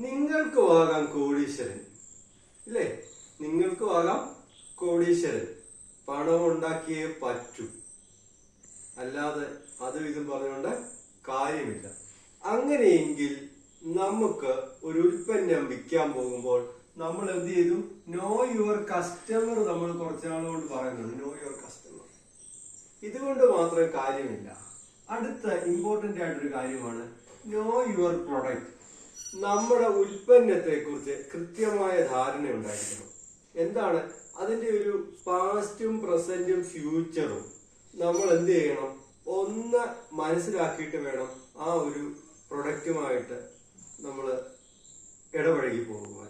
നിങ്ങൾക്കും ആകാം കോടീശ്വരൻ, ഇല്ലേ? നിങ്ങൾക്കും ആകാം കോടീശ്വരൻ. പണം ഉണ്ടാക്കിയേ പറ്റൂ, അല്ലാതെ അതും ഇതും പറഞ്ഞുകൊണ്ട് കാര്യമില്ല. അങ്ങനെയെങ്കിൽ നമുക്ക് ഒരു ഉൽപ്പന്നം വിൽക്കാൻ പോകുമ്പോൾ നമ്മൾ എന്ത് ചെയ്തു? No your customer. നമ്മൾ കുറച്ചാൾ കൊണ്ട് പറയുന്നുണ്ട് നോ യുവർ കസ്റ്റമർ. ഇതുകൊണ്ട് മാത്രം കാര്യമില്ല. അടുത്ത ഇമ്പോർട്ടന്റ് ആയിട്ടൊരു കാര്യമാണ് നോ യുവർ പ്രൊഡക്റ്റ്. നമ്മുടെ ഉൽപ്പന്നത്തെ കുറിച്ച് കൃത്യമായ ധാരണ ഉണ്ടായിരിക്കണം. എന്താണ് അതിന്റെ ഒരു പാസ്റ്റും പ്രസന്റും ഫ്യൂച്ചറും നമ്മൾ എന്ത് ചെയ്യണം? ഒന്ന് മനസ്സിലാക്കിയിട്ട് വേണം ആ ഒരു പ്രൊഡക്റ്റുമായിട്ട് നമ്മൾ ഇടപഴകി പോകുവാൻ.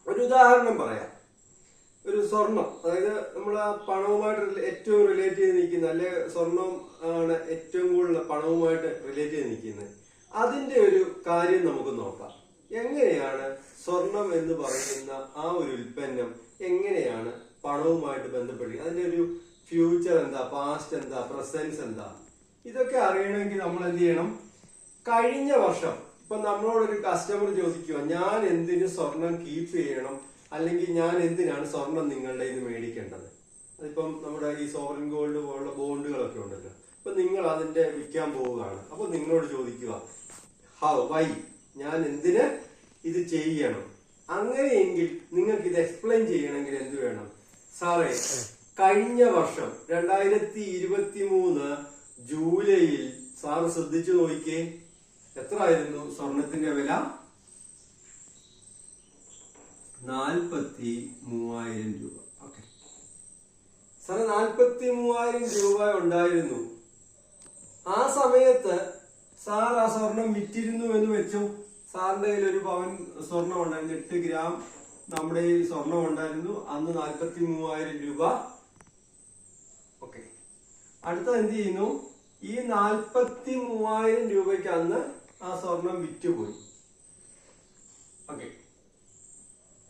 ഒരു ഉദാഹരണം പറയാം. ഒരു സ്വർണം, അതായത് നമ്മൾ ആ പണവുമായിട്ട് ഏറ്റവും റിലേറ്റ് ചെയ്ത് നിൽക്കുന്ന, അല്ലെ സ്വർണം ആണ് ഏറ്റവും കൂടുതൽ പണവുമായിട്ട് റിലേറ്റ് ചെയ്ത് നിൽക്കുന്നത്. അതിന്റെ ഒരു കാര്യം നമുക്ക് നോക്കാം. എങ്ങനെയാണ് സ്വർണം എന്ന് പറയുന്ന ആ ഒരു ഉൽപ്പന്നം എങ്ങനെയാണ് പണവുമായിട്ട് ബന്ധപ്പെടുക? അതിന്റെ ഒരു ഫ്യൂച്ചർ എന്താ, പാസ്റ്റ് എന്താ, പ്രസൻസ് എന്താ, ഇതൊക്കെ അറിയണമെങ്കിൽ നമ്മൾ എന്ത് ചെയ്യണം? കഴിഞ്ഞ വർഷം ഇപ്പൊ നമ്മളോടൊരു കസ്റ്റമർ ചോദിക്കുക, ഞാൻ എന്തിനു സ്വർണം കീപ്പ് ചെയ്യണം, അല്ലെങ്കിൽ ഞാൻ എന്തിനാണ് സ്വർണം നിങ്ങളുടെ ഇത് മേടിക്കേണ്ടത്? അതിപ്പം നമ്മുടെ ഈ സോവറിൻ ഗോൾഡ് പോലുള്ള ബോണ്ടുകളൊക്കെ ഉണ്ടല്ലോ. അപ്പൊ നിങ്ങൾ അതിന്റെ വിൽക്കാൻ പോവുകയാണ്. അപ്പൊ നിങ്ങളോട് ചോദിക്കുക, വൈ, ഞാൻ എന്തിന് ഇത് ചെയ്യണം? അങ്ങനെയെങ്കിൽ നിങ്ങൾക്ക് ഇത് എക്സ്പ്ലെയിൻ ചെയ്യണമെങ്കിൽ എന്ത് വേണം? സാറേ, കഴിഞ്ഞ വർഷം 2023 ജൂലൈയിൽ സാറ് ശ്രദ്ധിച്ചു നോക്കിയേ, എത്ര ആയിരുന്നു സ്വർണത്തിന്റെ വില? 43,000 രൂപ. ഓക്കെ സാറ്, 43,000 രൂപ ഉണ്ടായിരുന്നു. ആ സമയത്ത് സാർ ആ സ്വർണം വിറ്റിരുന്നു എന്ന് വെച്ചു. സാറിന്റെ കയ്യിൽ ഒരു പവൻ സ്വർണം ഉണ്ടായിരുന്നു, 8 ഗ്രാം നമ്മുടെ ഈ സ്വർണം ഉണ്ടായിരുന്നു. അന്ന് 43,000 രൂപ. ഓക്കെ, അടുത്തത് എന്ത് ചെയ്യുന്നു? ഈ 43,000 രൂപയ്ക്ക് അന്ന് ആ സ്വർണം വിറ്റുപോയി. ഓക്കെ,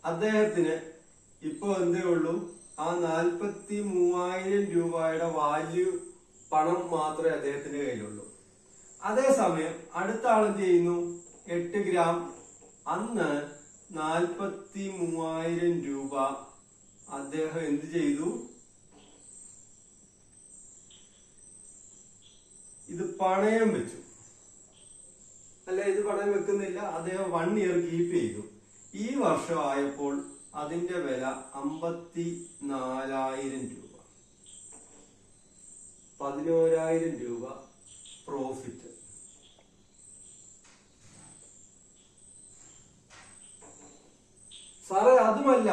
അദ്ദേഹത്തിന് ഇപ്പൊ എന്തേ ഉള്ളൂ? ആ 43,000 രൂപയുടെ വാല്യൂ, പണം മാത്രമേ അദ്ദേഹത്തിന്റെ കയ്യിലുള്ളൂ. അതേസമയം അടുത്ത ആൾ എന്ത് ചെയ്യുന്നു? 8 ഗ്രാം, അന്ന് 43,000 രൂപ അദ്ദേഹം എന്ത് ചെയ്തു? ഇത് പണയം വെച്ചു. അല്ല, ഇത് പണയം വെക്കുന്നില്ല, അദ്ദേഹം 1 ഇയർ കീപ്പ് ചെയ്തു. ഈ വർഷം ആയപ്പോൾ അതിന്റെ വില 54,000 രൂപ, 11,000 രൂപ പ്രോഫിറ്റ്. സാറേ, അതുമല്ല,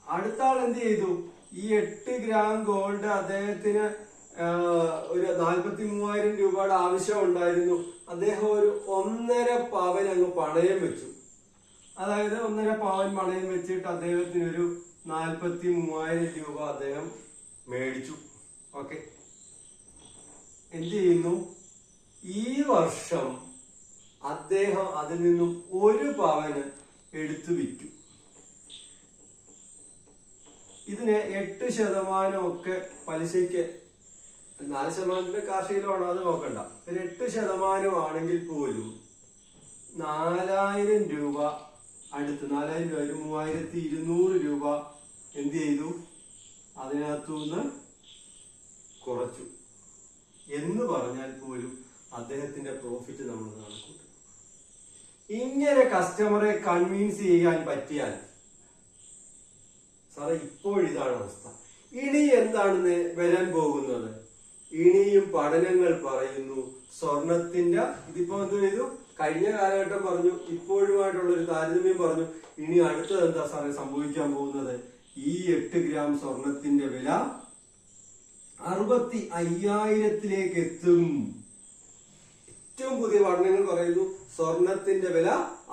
അടുത്ത ആൾ എന്ത് ചെയ്തു? ഈ 8 ഗ്രാം ഗോൾഡ് അദ്ദേഹത്തിന് ഒരു 43,000 രൂപയുടെ ആവശ്യം ഉണ്ടായിരുന്നു. അദ്ദേഹം ഒരു 1.5 പവൻ അങ്ങ് പണയം വെച്ചു. അതായത് 1.5 പവൻ പണയം വെച്ചിട്ട് അദ്ദേഹത്തിന് ഒരു 43,000 രൂപ അദ്ദേഹം മേടിച്ചു. ഓക്കെ, എന്ത് ചെയ്യുന്നു? ഈ വർഷം അദ്ദേഹം അതിൽ നിന്നും 1 പവന് എടുത്തു വിറ്റു. ഇതിന് 8% ഒക്കെ പലിശയ്ക്ക്, 4% കാർഷിക ലോണോ അത് നോക്കണ്ട, ഒരു 8% ആണെങ്കിൽ പോലും 4,000 രൂപ അടുത്ത്, 4,000 രൂപ, 3,200 രൂപ എന്ത് ചെയ്തു? അതിനകത്തുനിന്ന് കുറച്ചു എന്ന് പറഞ്ഞാൽ പോലും അദ്ദേഹത്തിന്റെ പ്രോഫിറ്റ് നമ്മൾ കണക്കൂട്ടും. ഇങ്ങനെ കസ്റ്റമറെ കൺവിൻസ് ചെയ്യാൻ പറ്റിയാൽ, സാറേ ഇപ്പോഴിതാണ് അവസ്ഥ. ഇനി എന്താണ് വരാൻ പോകുന്നത്? ഇനിയും പഠനങ്ങൾ പറയുന്നു സ്വർണത്തിന്റെ, ഇതിപ്പോ എന്ത് ചെയ്തു? കഴിഞ്ഞ കാലഘട്ടം പറഞ്ഞു, ഇപ്പോഴുമായിട്ടുള്ള ഒരു താരതമ്യം പറഞ്ഞു. ഇനി അടുത്തത് എന്താ സാറേ സംഭവിക്കാൻ പോകുന്നത്? ഈ 8 ഗ്രാം സ്വർണത്തിന്റെ വില 65,000 എത്തും. ഏറ്റവും പുതിയ പഠനങ്ങൾ പറയുന്നു സ്വർണത്തിന്റെ വില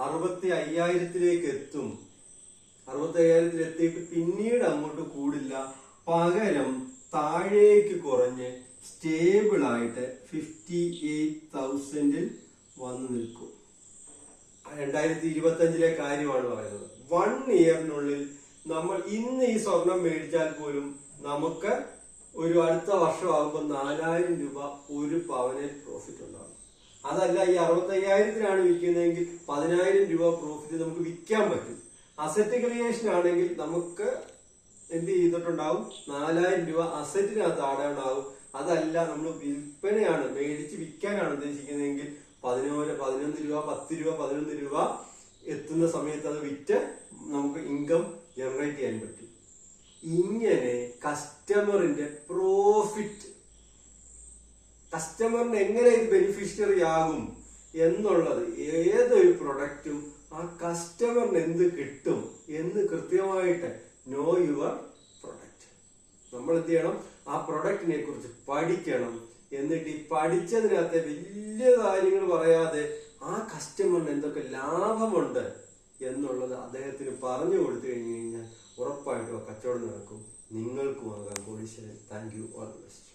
65,000 എത്തും. 65,000 എത്തിയിട്ട് പിന്നീട് അങ്ങോട്ട് കൂടില്ല, പകരം താഴേക്ക് കുറഞ്ഞ് സ്റ്റേബിൾ ആയിട്ട് 58,000 വന്നു നിൽക്കും. 2025 കാര്യമാണ് പറയുന്നത്. 1 ഇയറിനുള്ളിൽ നമ്മൾ ഇന്ന് ഈ സ്വർണം മേടിച്ചാൽ പോലും നമുക്ക് ഒരു അടുത്ത വർഷം ആകുമ്പോൾ 4,000 രൂപ 1 പവനിൽ പ്രോഫിറ്റ് ഉണ്ടാകും. അതല്ല ഈ 65,000-നാണ് വിൽക്കുന്നതെങ്കിൽ 10,000 രൂപ പ്രോഫിറ്റ് നമുക്ക് വിൽക്കാൻ പറ്റും. അസറ്റ് ക്രിയേഷൻ ആണെങ്കിൽ നമുക്ക് എന്ത് ചെയ്തിട്ടുണ്ടാവും, 4,000 രൂപ അസറ്റിനകത്ത് ആടാനാവും. അതല്ല നമ്മൾ വിൽപ്പനയാണ്, മേടിച്ച് വിൽക്കാനാണ് ഉദ്ദേശിക്കുന്നതെങ്കിൽ 11 രൂപ 10 രൂപ 11 രൂപ എത്തുന്ന സമയത്ത് അത് വിറ്റ് നമുക്ക് ഇൻകം ജനറേറ്റ് ചെയ്യാൻ പറ്റും. ഇങ്ങനെ കസ്റ്റമറിന്റെ പ്രോഫിറ്റ്, കസ്റ്റമറിന് എങ്ങനെ ഇത് ബെനിഫിഷ്യറി ആകും എന്നുള്ളത്, ഏതൊരു പ്രൊഡക്റ്റും ആ കസ്റ്റമറിന് എന്ത് കിട്ടും എന്ന് കൃത്യമായിട്ട് നോ യുവർ പ്രൊഡക്റ്റ്. നമ്മൾ എന്ത് ചെയ്യണം, ആ പ്രൊഡക്റ്റിനെ കുറിച്ച് പഠിക്കണം. എന്നിട്ട് ഈ പഠിച്ചതിനകത്തെ വലിയ കാര്യങ്ങൾ പറയാതെ ആ കസ്റ്റമറിന് എന്തൊക്കെ ലാഭമുണ്ട് എന്നുള്ളത് അദ്ദേഹത്തിന് പറഞ്ഞു കൊടുത്തു കഴിഞ്ഞു കഴിഞ്ഞാൽ ഉറപ്പായിട്ടും ആ കച്ചവടം നടക്കും. നിങ്ങൾക്കും ആകാം കോടീശ്വരൻ. Thank you. All the best.